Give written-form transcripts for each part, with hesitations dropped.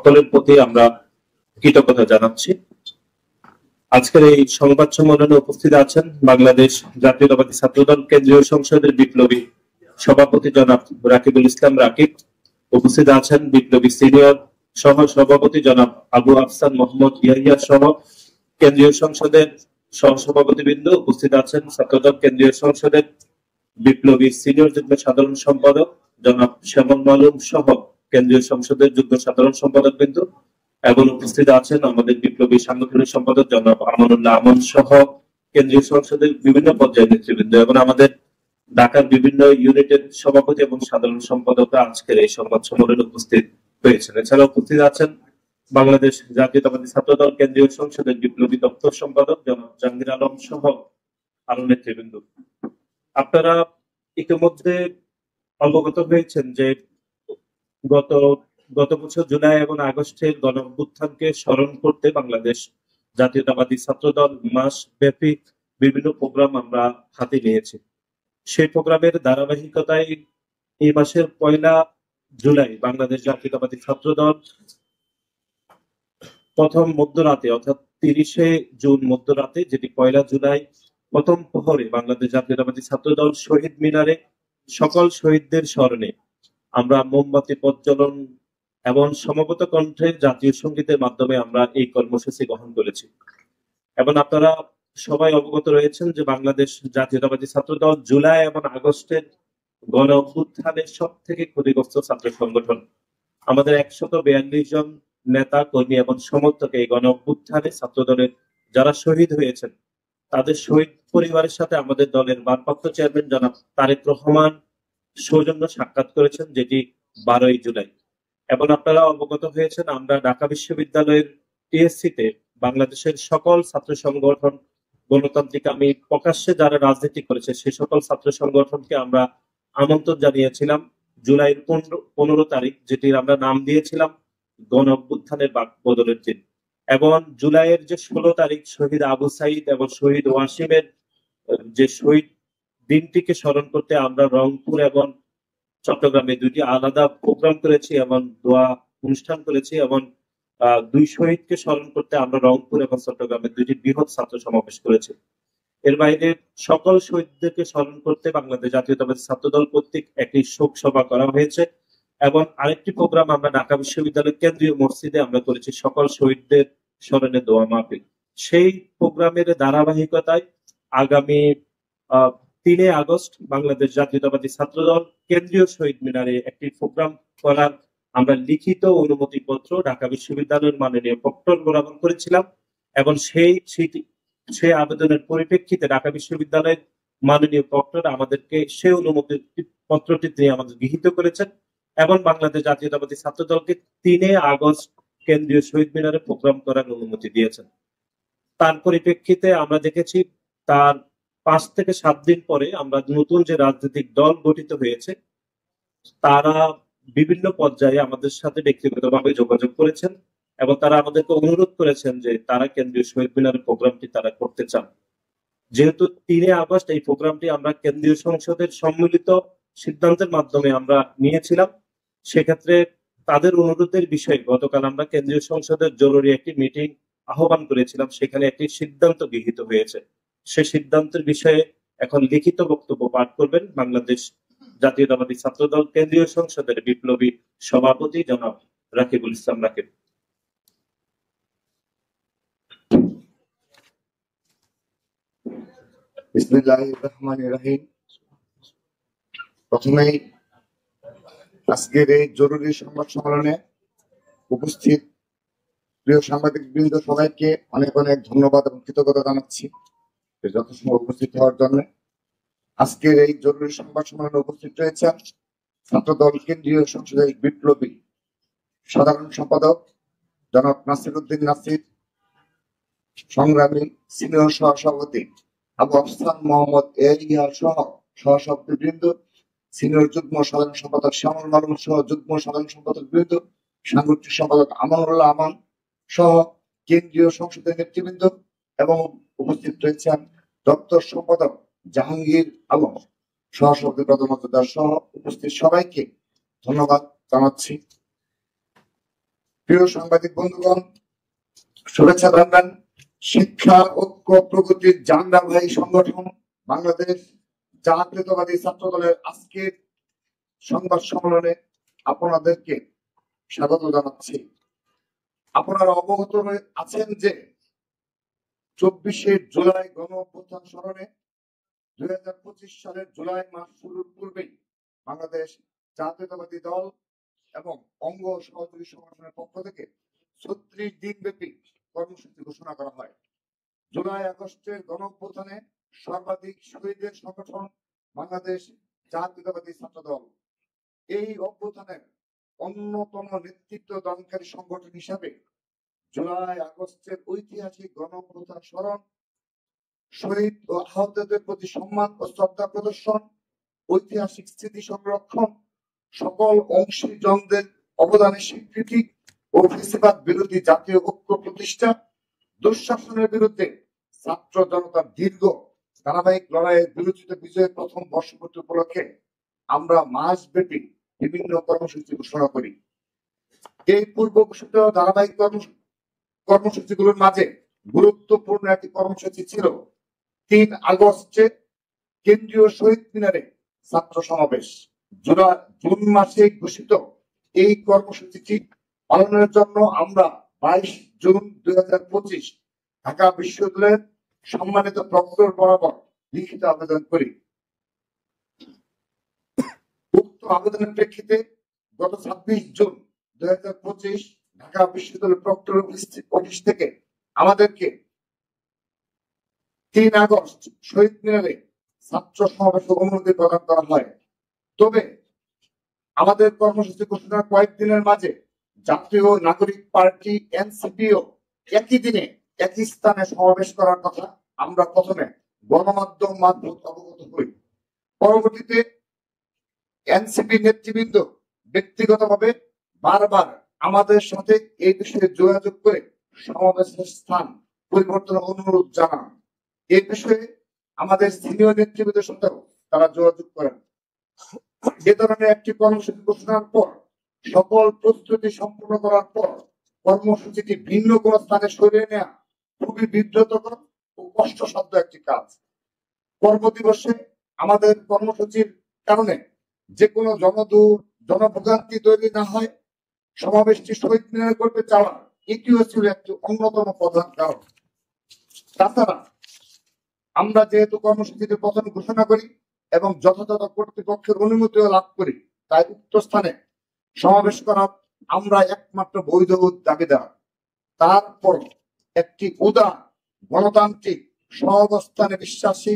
সকলের প্রতি আমরা কৃতজ্ঞতা জানাচ্ছি। আজকের এই সংবাদ সম্মেলনে উপস্থিত আছেন বাংলাদেশ জাতীয়তাবাদী ছাত্রদল কেন্দ্রীয় সংসদের বিপ্লবী সভাপতি জনাব রাকিবুল ইসলাম রাকিব, উপস্থিত আছেন বিপ্লবী সিনিয়র সহ সভাপতি জনাব আবু আফসান মোহাম্মদ ইয়াহিয়া সহ কেন্দ্রীয় সংসদের সহসভাপতিবৃন্দ, উপস্থিত আছেন ছাত্রদল কেন্দ্রীয় সংসদের বিপ্লবী সিনিয়র যুগ্ম সাধারণ সম্পাদক জনাব শ্যামল মালুম সহ কেন্দ্রীয় সংসদের যুগ্ম সাধারণ সম্পাদক বৃন্দ, এবং উপস্থিত আছেন আমাদের বিপ্লবী সাংগঠনিক সম্পাদক জনাব আমানুল্লাহ আমান সহ কেন্দ্রীয় সংসদের বিভিন্ন পর্যায়ের নেতৃবৃন্দ এবং আমাদের ঢাকার বিভিন্ন ইউনিটের সভাপতি এবং সাধারণ সম্পাদকরা আজকের এই সংবাদ সম্মেলনে উপস্থিত হয়েছেন। এছাড়া উপস্থিত আছেন বাংলাদেশ জাতীয়তাবাদী ছাত্রদল কেন্দ্রীয় সংসদের বিপ্লবী দপ্তর সম্পাদক জনাব জাহাঙ্গীর আলম সহ আরো নেতৃবৃন্দ। আপনারা ইতিমধ্যে অবগত হয়েছেন যে গত বছর জুলাই এবং আগস্টের গণঅভ্যুত্থানকে স্মরণ করতে বাংলাদেশ জাতীয়তাবাদী ছাত্রদল মাস ব্যাপী বিভিন্ন প্রোগ্রাম আমরা হাতে নিয়েছি। সেই প্রোগ্রামের ধারাবাহিকতায় এই মাসের 1 জুলাই বাংলাদেশ জাতীয়তাবাদী ছাত্রদল প্রথম মধ্যরাতে অর্থাৎ 30 জুন মধ্যরাতে, যেটি 1 জুলাই প্রথম প্রহরে বাংলাদেশ জাতীয়তাবাদী ছাত্রদল শহীদ মিনারে সকল শহীদদের স্মরণে আমরা মোমবাতি প্রজ্বলন এবং সমবেত কণ্ঠে জাতীয় সঙ্গীতের মাধ্যমে আমরা এই কর্মসূচি গ্রহণ করেছি। এবং আপনারা সবাই অবগত রয়েছেন যে বাংলাদেশ জাতীয়তাবাদী ছাত্রদল জুলাই এবং আগস্টের গণ অভ্যুত্থানের সব থেকে ক্ষতিগ্রস্ত ছাত্র সংগঠন। আমাদের 142 জন নেতা কর্মী এবং সমর্থক এই গণ অভ্যুত্থানে ছাত্রদলের যারা শহীদ হয়েছেন তাদের শহীদ পরিবারের সাথে আমাদের দলের ভারপ্রাপ্ত চেয়ারম্যান জনাব তারেক রহমান সৌজন্য সাক্ষাৎ করেছেন, যেটি 12 জুলাই। এবং আপনারা অবগত হয়েছেন আমরা ঢাকা বিশ্ববিদ্যালয়ের টিএসসিতে বাংলাদেশের সকল ছাত্র সংগঠন, গণতান্ত্রিক আমি প্রকাশ্যে যারা রাজনীতি করেছে সে সকল ছাত্র সংগঠনকে আমরা আমন্ত্রণ জানিয়েছিলাম জুলাইয়ের 15 তারিখ, যেটির আমরা নাম দিয়েছিলাম গণ অভ্যুত্থানের বাক বদলের দিন। এবং জুলাইয়ের যে 16 তারিখ শহীদ আবু সাইদ এবং শহীদ ওয়াসিমের যে শহীদ দিনটিকে স্মরণ করতে আমরা রংপুর এবং চট্টগ্রামে 2টি আলাদা প্রোগ্রাম করেছি এবং দোয়া অনুষ্ঠান করেছি। এবং 2 শহীদকে স্মরণ করতে আমরা রংপুর এবং চট্টগ্রামে 2টি বৃহৎ ছাত্র সমাবেশ করেছি। এর বাইরে সকল শহীদদেরকে স্মরণ করতে বাংলাদেশ জাতীয়তাবাদী ছাত্রদল কর্তৃক একটি শোক সভা করা হয়েছে। এবং আরেকটি প্রোগ্রাম আমরা ঢাকা বিশ্ববিদ্যালয়ের কেন্দ্রীয় মসজিদে আমরা করেছি সকল শহীদদের স্মরণে দোয়া মাহফিল। সেই প্রোগ্রামের ধারাবাহিকতায় আগামী 3 আগস্ট বাংলাদেশ জাতীয়তাবাদী ছাত্রদল কেন্দ্রীয় শহীদ মিনারে একটি প্রোগ্রাম করার আমরা লিখিত অনুমতিপত্র ঢাকা বিশ্ববিদ্যালয়ের মাননীয় প্রক্টর বরাবর করেছিলাম। এবং সেই আবেদনের পরিপ্রেক্ষিতে ঢাকা বিশ্ববিদ্যালয়ের মাননীয় প্রক্টর আমাদেরকে সেই অনুমতি পত্রটি দিয়ে আমাদের গৃহীত করেছেন এবং বাংলাদেশ জাতীয়তাবাদী ছাত্রদলকে 3 আগস্ট কেন্দ্রীয় শহীদ মিনারে প্রোগ্রাম করার অনুমতি দিয়েছেন। তার পরিপ্রেক্ষিতে আমরা দেখেছি তার 5 থেকে 7 দিন পরে আমরা নতুন যে রাজনৈতিক দল গঠিত হয়েছে তারা বিভিন্ন পর্যায়ে আমাদের সাথে ব্যক্তিগতভাবে যোগাযোগ করেছেন এবং তারা আমাদেরকে অনুরোধ করেছেন যে তারা কেন্দ্রীয় শহীদ মিনারের প্রোগ্রামটি তারা করতে চান। যেহেতু 3 আগস্ট এই প্রোগ্রামটি আমরা কেন্দ্রীয় সংসদের সম্মিলিত সিদ্ধান্তের মাধ্যমে আমরা নিয়েছিলাম, সেক্ষেত্রে তাদের অনুরোধের বিষয়ে গতকাল আমরা কেন্দ্রীয় সংসদের জরুরি একটি মিটিং আহ্বান করেছিলাম, সেখানে একটি সিদ্ধান্ত গৃহীত হয়েছে। সে সিদ্ধান্তের বিষয়ে এখন লিখিত বক্তব্য পাঠ করবেন বাংলাদেশ জাতীয়তাবাদী ছাত্রদল কেন্দ্রীয় সংসদের বিপ্লবী সভাপতি জনাব রাকিবুল ইসলাম রাকিব। বিসমিল্লাহির রহমানির রহিম। প্রথমেই আজকের এই জরুরি সংবাদ সম্মেলনে উপস্থিত প্রিয় সাংবাদিক বৃন্দ সবাইকে অনেক অনেক ধন্যবাদ এবং কৃতজ্ঞতা জানাচ্ছি যথাসময় উপস্থিত হওয়ার জন্য। আজকের এই জরুরি সংবাদ সম্মেলনে উপস্থিত রয়েছেন ছাত্রদল কেন্দ্রীয় সংসদের বিপ্লবী সাধারণ সম্পাদক জনাব নাসির উদ্দিন নাসির, সংগ্রামী সিনিয়র সহসভাপতি আবু আফসান মোহাম্মদ ইয়াহিয়া সহ সহসভাপতিবৃন্দ, সিনিয়র যুগ্ম সাধারণ সম্পাদক শ্যামল মালুম সহ যুগ্ম সাধারণ সম্পাদক বৃন্দ, সাংগঠনিক সম্পাদক আমানুল্লাহ আমান সহ কেন্দ্রীয় সংসদের নেতৃবৃন্দ এবং উপস্থিত রয়েছেন দপ্তর সম্পাদক জাহাঙ্গীর আলম, সহসভাপতি প্রধানমন্ত্রী সহ উপস্থিত সবাইকে ধন্যবাদ জানাচ্ছি। প্রিয় সাংবাদিক বন্ধুগণ, শুভেচ্ছা জানান। শিক্ষা ঐক্য প্রগতির জান্ডাবাহী সংগঠন বাংলাদেশ জাতীয়তাবাদী ছাত্র দলের আজকের সংবাদ সম্মেলনে আপনাদেরকে স্বাগত জানাচ্ছি। আপনারা অবগত আছেন যে 24শে জুলাই গণ অভ্যুত্থান স্মরণে 2025 সালের জুলাই মাস শুরুর পূর্বেই বাংলাদেশ জাতীয়তাবাদী দল এবং অঙ্গ সহযোগী সংগঠনের পক্ষ থেকে 36 দিন ব্যাপী কর্মসূচি ঘোষণা করা হয়। জুলাই আগস্টের গণ অভ্যুত্থানে সর্বাধিক শহীদের সংগঠন বাংলাদেশ জাতীয়তাবাদী ছাত্র দল। এই অভ্যুত্থানের অন্যতম নেতৃত্ব দানকারী সংগঠন হিসাবে জুলাই আগস্টের ঐতিহাসিক গণ অভ্যুত্থান স্মরণ, শহীদ ও আহতদের প্রতি সম্মান ও শ্রদ্ধা প্রদর্শন, ঐতিহাসিক স্মৃতি সংরক্ষণ, সকল অংশীজনদের অবদানের স্বীকৃতি ও ফ্যাসিবাদ বিরোধী জাতীয় ঐক্য প্রতিষ্ঠা, দুঃশাসনের বিরুদ্ধে ছাত্র জনতার দীর্ঘ ধারাবাহিক লড়াইয়ের বিরোচিত বিজয়ের প্রথম বর্ষপূর্তি উপলক্ষে আমরা মাসব্যাপী বিভিন্ন কর্মসূচি ঘোষণা করি। এই পূর্ব ঘোষিত ধারাবাহিক কর্মসূচিগুলোর মাঝে গুরুত্বপূর্ণ একটি কর্মসূচি ছিল 3 আগস্টে কেন্দ্রীয় শহীদ মিনারে ছাত্র সমাবেশ। জুন মাসে ঘোষিত এই কর্মসূচিটি পালনের জন্য আমরা 22 জুন 2025 ঢাকা বিশ্ববিদ্যালয়ের সম্মানিত প্রক্টর বরাবর লিখিত আবেদন করি। উক্ত আবেদনের প্রেক্ষিতে গত 26 জুন 2025 ঢাকা বিশ্ববিদ্যালয় প্রক্টর অফিস থেকে আমাদেরকে 3 আগস্ট শহীদ মিনারে ছাত্র সমাবেশের অনুমতি প্রদান করা হয়। তবে আমাদের কর্মসূচি ঘোষণার কয়েকদিনের মাঝে জাতীয় নাগরিক পার্টি এনসিপিও একই দিনে একই স্থানে সমাবেশ করার কথা আমরা প্রথমে গণমাধ্যম মারফত অবগত হই। পরবর্তীতে এনসিপি নেতৃবৃন্দ ব্যক্তিগতভাবে বারবার আমাদের সাথে এই বিষয়ে যোগাযোগ করে সমাবেশের স্থান পরিবর্তনের অনুরোধ জানান। এই বিষয়ে আমাদের সিনিয়র নেতৃবৃন্দের সাথেও তারা যোগাযোগ করেন। এ ধরনের একটি কর্মসূচি ঘোষণার পর সকল প্রস্তুতি সম্পূর্ণ করার পর কর্মসূচিটি ভিন্ন কোন স্থানে সরিয়ে নেওয়া খুবই বিব্রতকর ও কষ্টসাধ্য একটি কাজ। কর্মদিবসে আমাদের কর্মসূচির কারণে যে কোনো জনভোগান্তি তৈরি না হয়, সমাবেশটি শহীদ মিনারে করতে চাওয়া এটিও ছিল একটি অন্যতম প্রধান কারণ। তাছাড়া আমরা যেহেতু কর্মসূচিটি প্রথম ঘোষণা করি এবং যথাযথ কর্তৃপক্ষের অনুমতিও লাভ করি, তাই উক্ত স্থানে সমাবেশ করা আমরা একমাত্র বৈধ দাবিদার। তারপর একটি উদার গণতান্ত্রিক সহাবস্থানে বিশ্বাসী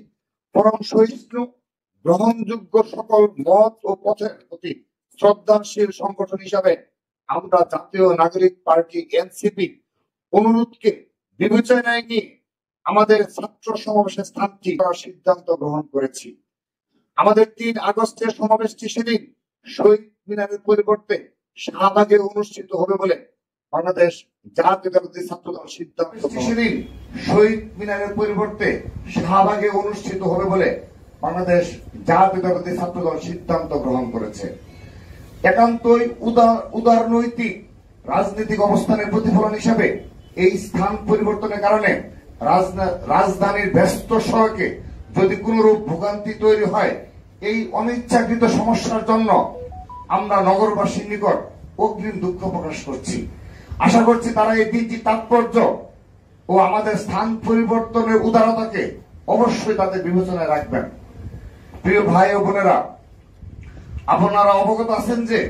পরম সহিষ্ণু গ্রহণযোগ্য সকল মত ও পথের প্রতি শ্রদ্ধাশীল সংগঠন হিসাবে আমরা জাতীয় নাগরিক পার্টি এনসিপি অনুরোধকে বিবেচনায় নিয়ে আমাদের ছাত্র সমাবেশের স্থানটি করার সিদ্ধান্ত গ্রহণ করেছি। আমাদের 3 আগস্টের সমাবেশটি সেদিন শহীদ মিনারের পরিবর্তে শাহবাগে অনুষ্ঠিত হবে বলে বাংলাদেশ জাতীয়তাবাদী ছাত্র দল সিদ্ধান্ত সেদিন শহীদ মিনারের পরিবর্তে শাহবাগে অনুষ্ঠিত হবে বলে বাংলাদেশ জাতীয়তাবাদী ছাত্র দল সিদ্ধান্ত গ্রহণ করেছে। একান্তই উদারনৈতিক রাজনৈতিক অবস্থানের প্রতিফলন হিসাবে এই স্থান পরিবর্তনের কারণে রাজধানীর ব্যস্ত সড়কে যদি কোনরূপ ভোগান্তি তৈরি হয়, এই অনিচ্ছাকৃত সমস্যার জন্য আমরা নগরবাসীর নিকট অগ্রিম দুঃখ প্রকাশ করছি। আশা করছি তারা এই দিনটি তাৎপর্য ও আমাদের স্থান পরিবর্তনের উদারতাকে অবশ্যই তাদের বিবেচনায় রাখবেন। প্রিয় ভাই ও বোনেরা, আপনারা অবগত আছেন যে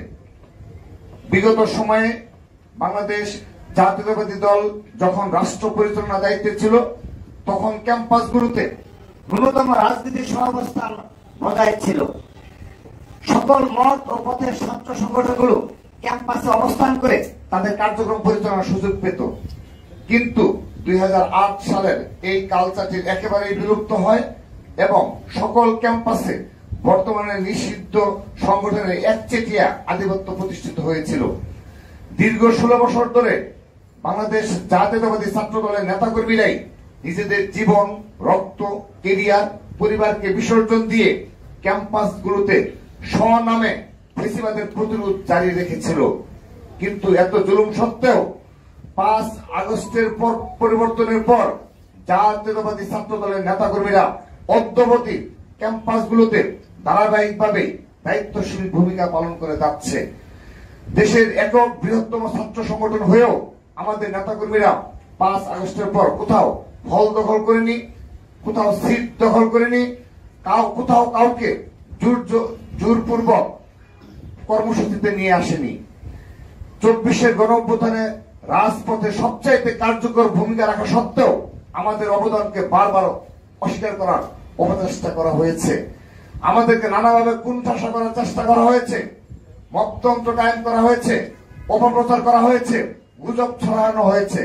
বিগত সময়ে বাংলাদেশ জাতীয়তাবাদী দল যখন রাষ্ট্র পরিচালনা দায়িত্বে ছিল, তখন ক্যাম্পাসগুলোতে ন্যূনতম রাজনীতির সহাবস্থান বজায় ছিল। সকল মত ও পথের ছাত্র সংগঠনগুলো ক্যাম্পাসে অবস্থান করে তাদের কার্যক্রম পরিচালনার সুযোগ পেত। কিন্তু 2008 সালের এই কালচারটি একেবারেই বিলুপ্ত হয় এবং সকল ক্যাম্পাসে বর্তমানে নিষিদ্ধ সংগঠনের একচেটিয়া আধিপত্য প্রতিষ্ঠিত হয়েছিল। দীর্ঘ 16 বছর ধরে বাংলাদেশ জাতীয়তাবাদী ছাত্র দলের নেতাকর্মীরাই নিজেদের জীবন, রক্ত, কেরিয়ার, পরিবারকে বিসর্জন দিয়ে ক্যাম্পাসগুলোতে স্বনামে ফ্যাসিবাদের প্রতিরোধ জারি রেখেছিল। কিন্তু এত জুলুম সত্ত্বেও 5 আগস্টের পর পরিবর্তনের পর জাতীয়তাবাদী ছাত্র দলের নেতাকর্মীরা অদ্যাবধি ক্যাম্পাসগুলোতে ধারাবাহিকভাবে দায়িত্বশীল ভূমিকা পালন করে যাচ্ছে। দেশের একক বৃহত্তম ছাত্র সংগঠন হয়েও আমাদের নেতাকর্মীরা 5 আগস্টের পর কোথাও হল দখল করেনি, কোথাও সিট দখল করেনি, কোথাও কাউকে জোরপূর্বক কর্মসূচিতে নিয়ে আসেনি। 24-এর গণঅভ্যুত্থানে রাজপথে সবচাইতে কার্যকর ভূমিকা রাখা সত্ত্বেও আমাদের অবদানকে বারবার অস্বীকার করার অপচেষ্টা করা হয়েছে। আমাদেরকে নানাভাবে কুণ্ঠাসা করার চেষ্টা করা হয়েছে, মততন্ত্র কায়েম করা হয়েছে, অপপ্রচার করা হয়েছে, গুজব ছড়ানো হয়েছে,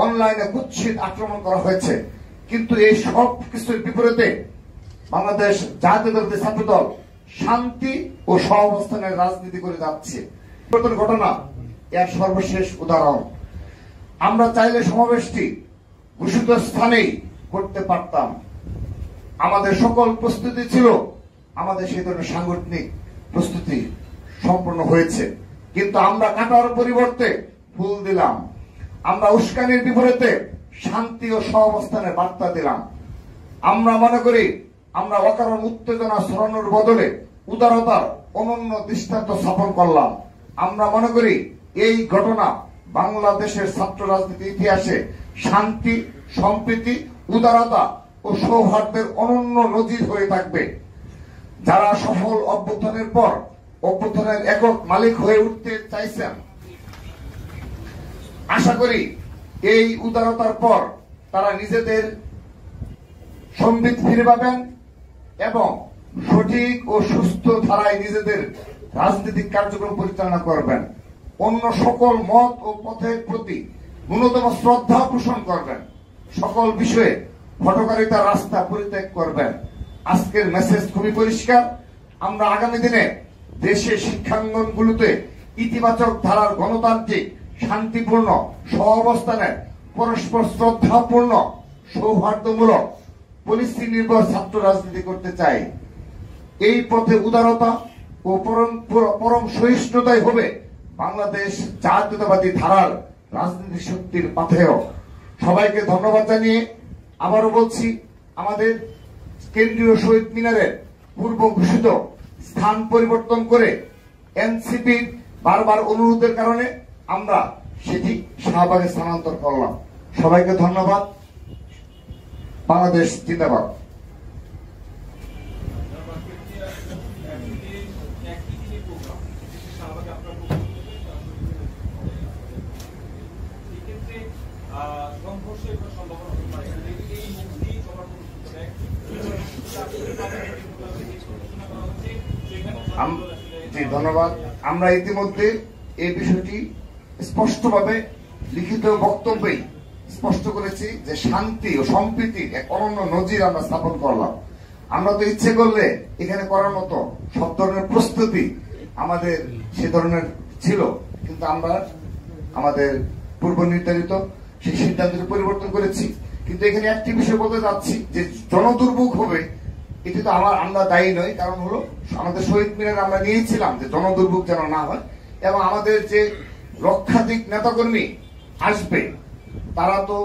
অনলাইনে কুৎসিত আক্রমণ করা হয়েছে। কিন্তু এই সব কিছুর বিপরীতে বাংলাদেশ জাতীয়তাবাদী ছাত্র দল শান্তি ও সহাবস্থানের রাজনীতি করে যাচ্ছে। ঘটনা এর সর্বশেষ উদাহরণ। আমরা চাইলে সমাবেশটি ঘোষিত স্থানেই করতে পারতাম, আমাদের সকল প্রস্তুতি ছিল, আমাদের সেই ধরনের সাংগঠনিক প্রস্তুতি সম্পন্ন হয়েছে। কিন্তু আমরা কাটার পরিবর্তে ফুল দিলাম, আমরা উস্কানির বিপরীতে শান্তি ও সহাবস্থানের বার্তা দিলাম। আমরা মনে করি আমরা অকারণ উত্তেজনা ছড়ানোর বদলে উদারতার অনন্য দৃষ্টান্ত স্থাপন করলাম। আমরা মনে করি এই ঘটনা বাংলাদেশের ছাত্র রাজনীতির ইতিহাসে শান্তি, সম্প্রীতি, উদারতা ও সৌহার্দ্যের অনন্য নজির হয়ে থাকবে। যারা সফল অভ্যুত্থানের পর অভ্যুত্থানের একক মালিক হয়ে উঠতে চাইছেন, আশা করি এই উদারতার পর তারা নিজেদের সম্বিত ফিরে পাবেন এবং সঠিক ও সুস্থ ধারায় নিজেদের রাজনৈতিক কার্যক্রম পরিচালনা করবেন। অন্য সকল মত ও পথের প্রতি ন্যূনতম শ্রদ্ধা পোষণ করবেন। সকল বিষয়ে হঠকারিতার রাস্তা পরিত্যাগ করবেন। আজকের মেসেজ খুবই পরিষ্কার। আমরা আগামী দিনে দেশের শিক্ষাঙ্গনগুলোতে ইতিবাচক ধারার গণতান্ত্রিক, শান্তিপূর্ণ, সহাবস্থানের, পরস্পর শ্রদ্ধাপূর্ণ, সৌহার্দ্যমূলক, পলিসি নির্ভর ছাত্র রাজনীতি করতে চাই। এই পথে উদারতা ও পরম সহিষ্ণুতাই হবে বাংলাদেশ জাতীয়তাবাদী ধারার রাজনীতি শক্তির পাথেয়। সবাইকে ধন্যবাদ জানিয়ে আবারও বলছি, আমাদের কেন্দ্রীয় শহীদ মিনারের পূর্ব ঘোষিত স্থান পরিবর্তন করে এনসিপির বারবার অনুরোধের কারণে আমরা সেটি শাহবাগে স্থানান্তর করলাম। সবাইকে ধন্যবাদ। বাংলাদেশ জিন্দাবাদ। ধন্যবাদ। আমরা ইতিমধ্যে এই বিষয়টি স্পষ্টভাবে লিখিত বক্তব্যেই স্পষ্ট করেছি যে শান্তি ও সম্প্রীতির এক অনন্য নজির আমরা স্থাপন করলাম। আমরা তো ইচ্ছে করলে এখানে করার মতো সব ধরনের প্রস্তুতি আমাদের সে ধরনের ছিল, কিন্তু আমরা আমাদের পূর্ব নির্ধারিত সেই সিদ্ধান্তের পরিবর্তন করেছি। কিন্তু এখানে একটি বিষয় বলতে যাচ্ছি যে জনদুর্ভোগ হবে, এটি তো আমরা দায়ী নই। কারণ হলো আমাদের শহীদ মিনার আমরা নিয়েছিলাম যে জনদুর্ভোগ যেন না হয়, এবং আমাদের যে লক্ষাধিক নেতাকর্মী আসবে তারা তো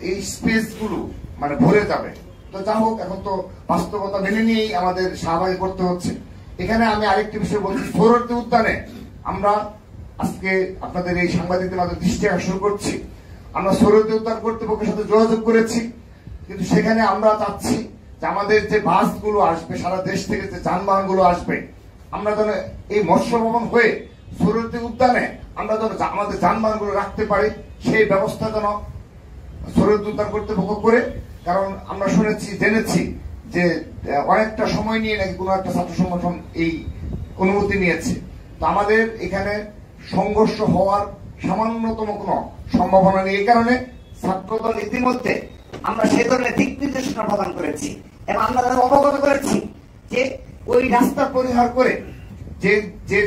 এই স্পেস গুলো মানে ভরে যাবে। তো যা হোক, এখন তো বাস্তবতা মেনে নিয়েই আমাদের শাহবাগে করতে হচ্ছে। এখানে আমি আরেকটি বিষয় বলছি, সোহরাওয়ার্দী উদ্যানে আমরা আজকে আপনাদের এই সাংবাদিকদের মাধ্যমে দৃষ্টি আকর্ষণ করছি, আমরা সোহরাওয়ার্দী উদ্যান কর্তৃপক্ষের সাথে যোগাযোগ করেছি, কিন্তু সেখানে আমরা চাচ্ছি যে আমাদের যে বাসগুলো আসবে, সারা দেশ থেকে যে যানবাহন গুলো আসবে, আমরা যেন এই মৎস্য ভবন হয়ে সোহরাওয়ার্দী উদ্যানে আমরা যেন আমাদের যানবাহন গুলো রাখতে পারি, সেই ব্যবস্থা যেন সোহরাওয়ার্দী উদ্যান কর্তৃপক্ষ করে। কারণ আমরা জেনেছি যে অনেকটা সময় নিয়ে নাকি কোনো একটা ছাত্র সংগঠন এই অনুমতি নিয়েছে। তো আমাদের এখানে সংঘর্ষ হওয়ার সামান্যতম কোনো সম্ভাবনা নেই। এই কারণে ছাত্রদল ইতিমধ্যে আমরা সেই ধরনের দিক নির্দেশনা প্রদান করেছি এবং আমরা তাদের অবগত করেছি যে ওই রাস্তা পরিহার করে যে যে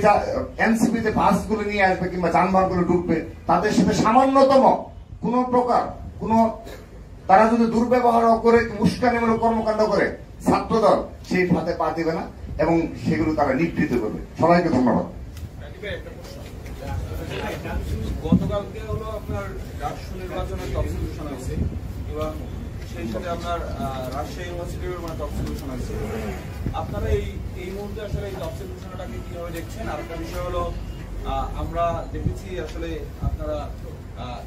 এনসিপি যে বাসগুলো নিয়ে আসবে কিংবা যানবাহনগুলো ঢুকবে, তাদের সাথে সামান্যতম কোন প্রকার কোন তারা যদি দুর্ব্যবহার করে, উস্কানিমূলক কর্মকাণ্ড করে, ছাত্রদল সেই ফাঁদে পা দিবে না এবং সেগুলো তারা নিবৃত্ত করবে। সবাইকে ধন্যবাদ। গতকালকে হলো আপনার ডাকসু নির্বাচনের তফসিল ঘোষণা হয়েছে এবং সেই সাথে আপনার রাজশাহী ইউনিভার্সিটির তফসিল ঘোষণা হয়েছে। আপনারা এই মুহূর্তে আসলে এই তফসিল ঘোষণাটাকে কিভাবে দেখছেন? আর একটা বিষয় হলো আমরা দেখেছি আসলে আপনারা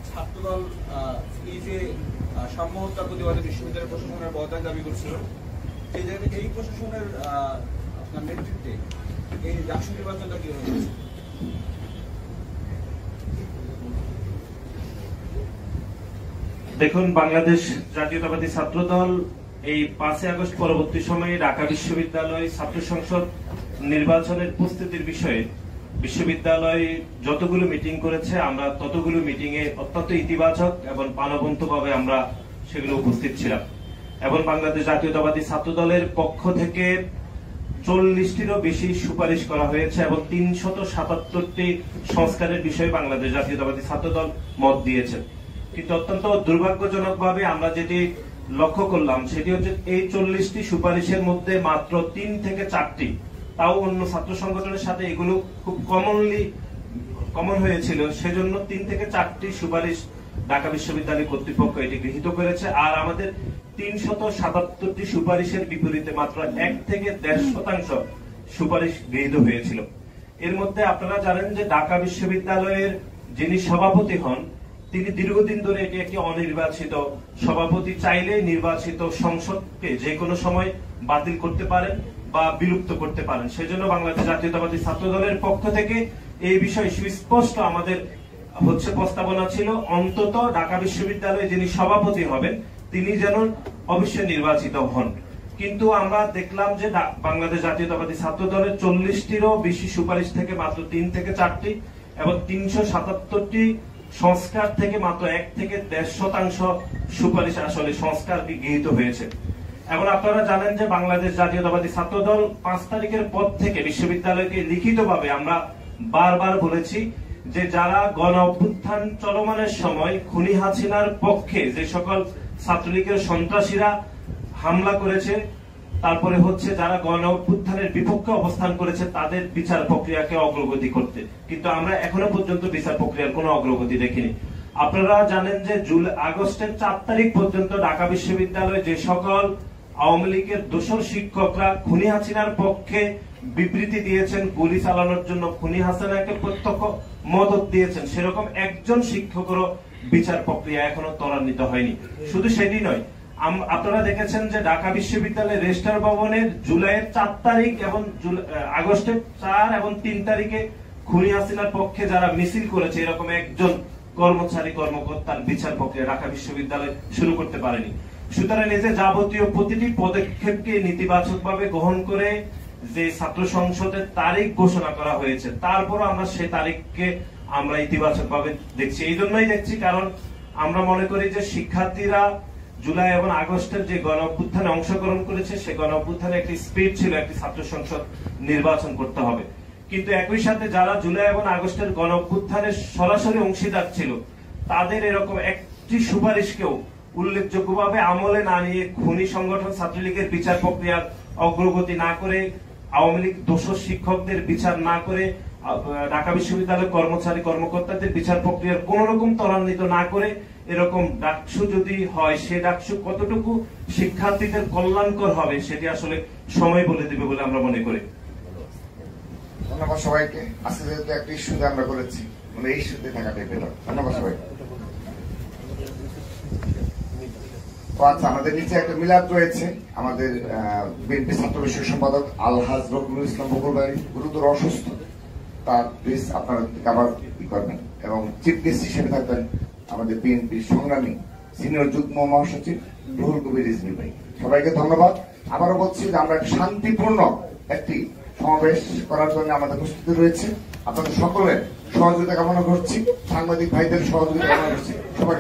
ছাত্রদল এই যে সাম্য হত্যা প্রতিবাদে বিশ্ববিদ্যালয় প্রশাসনের পদত্যাগ দাবি করছিল, এই জায়গায় এই প্রশাসনের আপনার নেতৃত্বে এই ডাকসু নির্বাচনটা কিভাবে হয়েছে? দেখুন, বাংলাদেশ জাতীয়তাবাদী ছাত্রদল এই 5 আগস্ট পরবর্তী সময়ে ঢাকা বিশ্ববিদ্যালয় ছাত্র সংসদ নির্বাচনের প্রস্তুতির বিষয়ে বিশ্ববিদ্যালয় যতগুলো মিটিং করেছে, আমরা ততগুলো মিটিং এ অত্যন্ত ইতিবাচক এবং প্রাণবন্তভাবে আমরা সেগুলো উপস্থিত ছিলাম। এবং বাংলাদেশ জাতীয়তাবাদী ছাত্রদলের পক্ষ থেকে 40টিরও বেশি সুপারিশ করা হয়েছে এবং 377টি সংস্কারের বিষয়ে বাংলাদেশ জাতীয়তাবাদী ছাত্রদল মত দিয়েছে। কিন্তু অত্যন্ত দুর্ভাগ্যজনকভাবে আমরা যেটি লক্ষ্য করলাম সেটি হচ্ছে এই 40টি সুপারিশের মধ্যে মাত্র 3 থেকে 4টি, তাও অন্য ছাত্র সংগঠনের সাথে এগুলো খুব কমন হয়েছিল, সেজন্য 3 থেকে 4টি সুপারিশ ঢাকা বিশ্ববিদ্যালয় কর্তৃপক্ষ এটি গৃহীত করেছে। আর আমাদের 377টি সুপারিশের বিপরীতে মাত্র 1 থেকে 1.5% সুপারিশ গৃহীত হয়েছিল। এর মধ্যে আপনারা জানেন যে ঢাকা বিশ্ববিদ্যালয়ের যিনি সভাপতি হন তিনি দীর্ঘদিন ধরে এটি একটি অনির্বাচিত সভাপতি, চাইলে নির্বাচিত সংসদকে যে কোনো সময় বাতিল করতে পারেন বা বিলুপ্ত করতে পারেন। সেজন্য বাংলাদেশ জাতীয়তাবাদী ছাত্রদলের পক্ষ থেকে এই বিষয়ে সুস্পষ্ট আমাদের প্রস্তাবনা ছিল, অন্তত ঢাকা বিশ্ববিদ্যালয়ে যিনি সভাপতি হবেন তিনি যেন অবশ্যই নির্বাচিত হন। কিন্তু আমরা দেখলাম যে বাংলাদেশ জাতীয়তাবাদী ছাত্রদলের 40টিরও বেশি সুপারিশ থেকে মাত্র 3 থেকে 4টি এবং 377টি সংস্কার থেকে মাত্র 1 থেকে 1.5% সুপারিশ আসলে সংস্কার গৃহীত হয়েছে। এবং আপনারা জানেন যে বাংলাদেশ জাতীয়তাবাদী ছাত্রদল 5 তারিখের পর থেকে বিশ্ববিদ্যালয়কে লিখিতভাবে আমরা বারবার বলেছি যে যারা গণ অভ্যুত্থান চলমানের সময় খুনি হাসিনার পক্ষে যে সকল ছাত্রলীগের সন্ত্রাসীরা হামলা করেছে, তারপরে হচ্ছে যারা গণ অভ্যুত্থানের বিপক্ষে অবস্থান করেছে তাদের বিচার প্রক্রিয়াকে অগ্রগতি করতে, কিন্তু আমরা এখনো পর্যন্ত বিচার প্রক্রিয়ার কোনো অগ্রগতি দেখিনি। আপনারা জানেন যে আগস্টের 4 তারিখ পর্যন্ত ঢাকা বিশ্ববিদ্যালয়ে যে সকল আওয়ামী লীগের দোসর শিক্ষকরা খুনি হাসিনার পক্ষে বিবৃতি দিয়েছেন, গুলি চালানোর জন্য খুনি হাসিনাকে প্রত্যক্ষ মদত দিয়েছেন, সেরকম একজন শিক্ষকেরও বিচার প্রক্রিয়া এখনো ত্বরান্বিত হয়নি। শুধু সেটি নয়, আপনারা দেখেছেন যে ঢাকা বিশ্ববিদ্যালয়ের রেজিস্ট্রার ভবনের জুলাইয়ের 4 তারিখ এবং আগস্টের 4 এবং 3 তারিখে খুনি হাসিনার পক্ষে যারা মিছিল করেছে এরকম একজন কর্মকর্তার বিচার প্রক্রিয়া ঢাকা বিশ্ববিদ্যালয় শুরু করতে পারেনি। সুতরাং এই যে যাবতীয় প্রতিটি পদক্ষেপকে নেতিবাচকভাবে গ্রহণ করে যে ছাত্র সংসদের তারিখ ঘোষণা করা হয়েছে, তারপরও আমরা সেই তারিখকে আমরা ইতিবাচকভাবে দেখছি। এই জন্যই দেখছি কারণ আমরা মনে করি যে শিক্ষার্থীরা জুলাই এবং আগস্টের যে গণ অভ্যুত্থানে অংশগ্রহণ করেছে সেই গণ অভ্যুত্থানে একটি স্পিড ছিল একটি ছাত্র সংসদ নির্বাচন করতে হবে, কিন্তু একই সাথে যারা জুলাই এবং আগস্টের গণ অভ্যুত্থানের সরাসরি অংশীদার ছিল তাদের এরকম একটি সুপারিশকেও উল্লেখযোগ্যভাবে আমলে না নিয়ে খুনি সংগঠন ছাত্রলীগের বিচার প্রক্রিয়ার অগ্রগতি না করে, আওয়ামী লীগ দোষর শিক্ষকদের বিচার না করে, ঢাকা বিশ্ববিদ্যালয়ের কর্মকর্তাদের বিচার প্রক্রিয়ার কোন রকম ত্বরান্বিত না করে এরকম ডাকসু যদি হয়, সে ডাকসু কতটুকু শিক্ষার্থীদের কল্যাণকর হবে সেটি আসলে সময় বলে দিবে বলে আমরা মনে করি। ধন্যবাদ সবাইকে। আজকে যেহেতু একটা ইস্যুতে আমরা করেছি, মানে এই ইস্যুতে থাকাটাই পেল। ধন্যবাদ সবাইকে। আচ্ছা, আমাদের নিচে একটা মিলাদ রয়েছে। আমাদের বিএনপি ছাত্র বিষয়ক সম্পাদক আলহাজ রকিবুল ইসলাম বকুল ভাই গুরুতর অসুস্থ, তার প্লিজ আপনারা আবার কি করবেন, এবং চিফ গেস্ট হিসেবে থাকবেন আমাদের বিএনপির সংগ্রামী সিনিয়র যুগ্ম মহাসচিব রুহুল কবির রিজভী ভাই। সবাইকে ধন্যবাদ। আবারও বলছি যে আমরা শান্তিপূর্ণ একটি সমাবেশ করার জন্য আমাদের প্রস্তুতি রয়েছে। আপনাদের সকলের সহযোগিতা কামনা করছি, সাংবাদিক ভাইদের সহযোগিতা কামনা করছি। সবাই